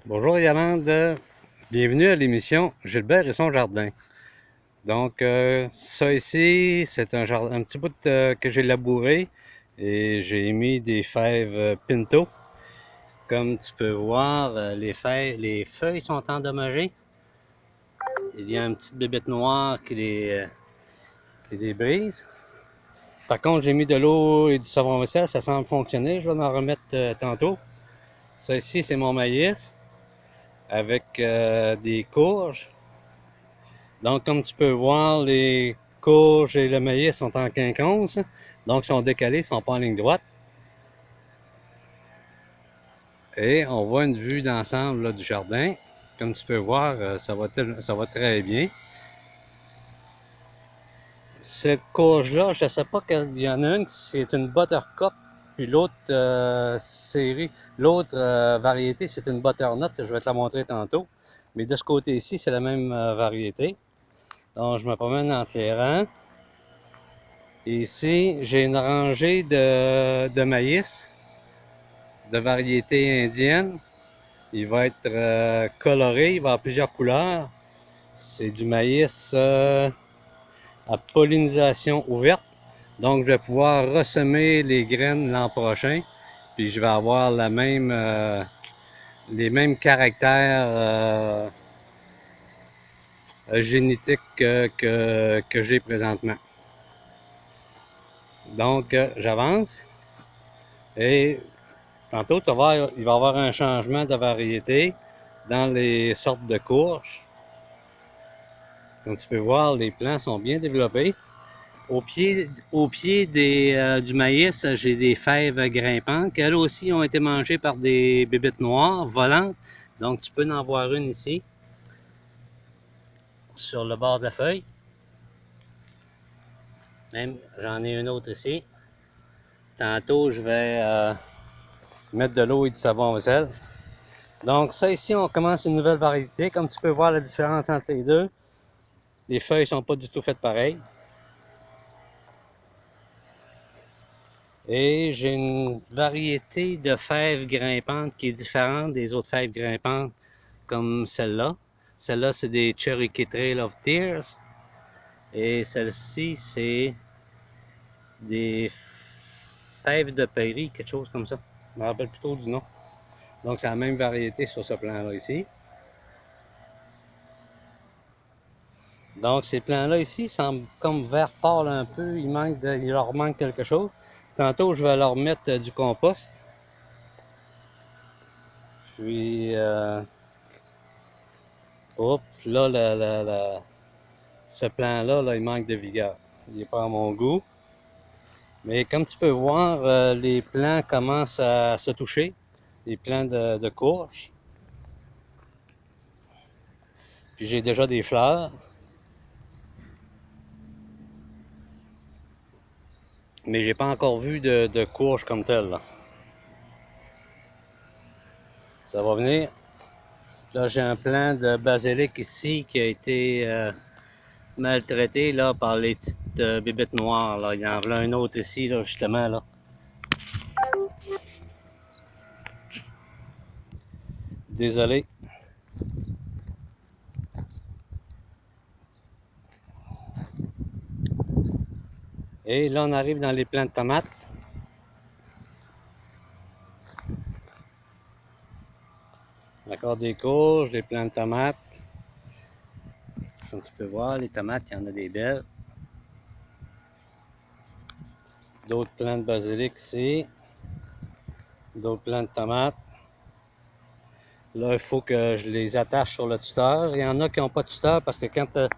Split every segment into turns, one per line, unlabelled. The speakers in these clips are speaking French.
Bonjour Yolande, bienvenue à l'émission Gilbert et son jardin. Donc ça ici, c'est un jardin, un petit bout que j'ai labouré et j'ai mis des fèves Pinto. Comme tu peux voir, les feuilles sont endommagées. Il y a une petite bébête noire qui les brise. Par contre, j'ai mis de l'eau et du savon vaisselle, ça semble fonctionner. Je vais en remettre tantôt. Ça ici, c'est mon maïs avec des courges. Donc, comme tu peux voir, les courges et le maïs sont en quinconce. Donc, ils sont décalés, ils ne sont pas en ligne droite. Et on voit une vue d'ensemble du jardin. Comme tu peux voir, ça va très bien. Cette courge-là, je ne sais pas qu'il y en a une, c'est une buttercup, puis l'autre l'autre variété, c'est une butternut. Je vais te la montrer tantôt. Mais de ce côté-ci, c'est la même variété. Donc, je me promène entre les rangs. Ici, j'ai une rangée de maïs de variété indienne. Il va être coloré, il va avoir plusieurs couleurs. C'est du maïs à pollinisation ouverte. Donc, je vais pouvoir ressemer les graines l'an prochain. Puis, je vais avoir les mêmes caractères génétiques que j'ai présentement. Donc, j'avance et tantôt, tu vas voir, il va y avoir un changement de variété dans les sortes de courges. Comme tu peux voir, les plants sont bien développés. Au pied du maïs, j'ai des fèves grimpantes qui, elles aussi, ont été mangées par des bébites noires volantes. Donc, tu peux en voir une ici, sur le bord de la feuille. Même, j'en ai une autre ici. Tantôt, je vais mettre de l'eau et du savon vaisselle. Donc, ça ici, on commence une nouvelle variété. Comme tu peux voir la différence entre les deux, les feuilles ne sont pas du tout faites pareil. Et j'ai une variété de fèves grimpantes qui est différente des autres fèves grimpantes comme celle-là. Celle-là, c'est des Cherokee Trail of Tears. Et celle-ci, c'est des fèves de prairie, quelque chose comme ça. Je me rappelle plutôt du nom. Donc, c'est la même variété sur ce plan-là ici. Donc, ces plants-là ici semblent comme vert pâle un peu. Il leur manque quelque chose. Tantôt, je vais leur mettre du compost. Puis, oups, là, ce plant-là, là, il manque de vigueur. Il n'est pas à mon goût. Mais comme tu peux voir, les plants commencent à se toucher. Les plants de courge. Puis j'ai déjà des fleurs. Mais j'ai pas encore vu de courge comme telle, là. Ça va venir. Là, j'ai un plant de basilic ici qui a été maltraité là, par les petites bébites noires. Là. Il y en a un autre ici, là, justement. Là. Désolé. Et là, on arrive dans les plants de tomates. Encore des courges, des plants de tomates. Comme tu peux voir, les tomates, il y en a des belles. D'autres plants de basilic ici. D'autres plants de tomates. Là, il faut que je les attache sur le tuteur. Il y en a qui n'ont pas de tuteur parce que quand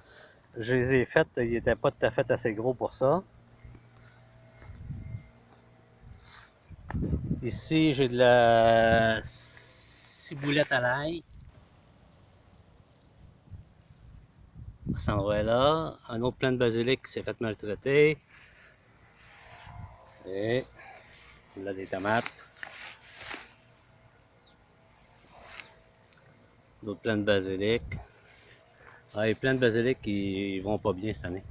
je les ai faites, ils n'étaient pas tout à fait assez gros pour ça. Ici, j'ai de la ciboulette à l'ail. À cet endroit-là. Un autre plant de basilic qui s'est fait maltraiter. Et là, des tomates. D'autres plants de basilic. Ah, les plants de basilic, ils vont pas bien cette année.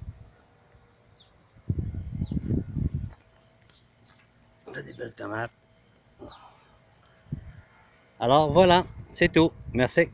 Là, des belles tomates. Alors voilà, c'est tout. Merci.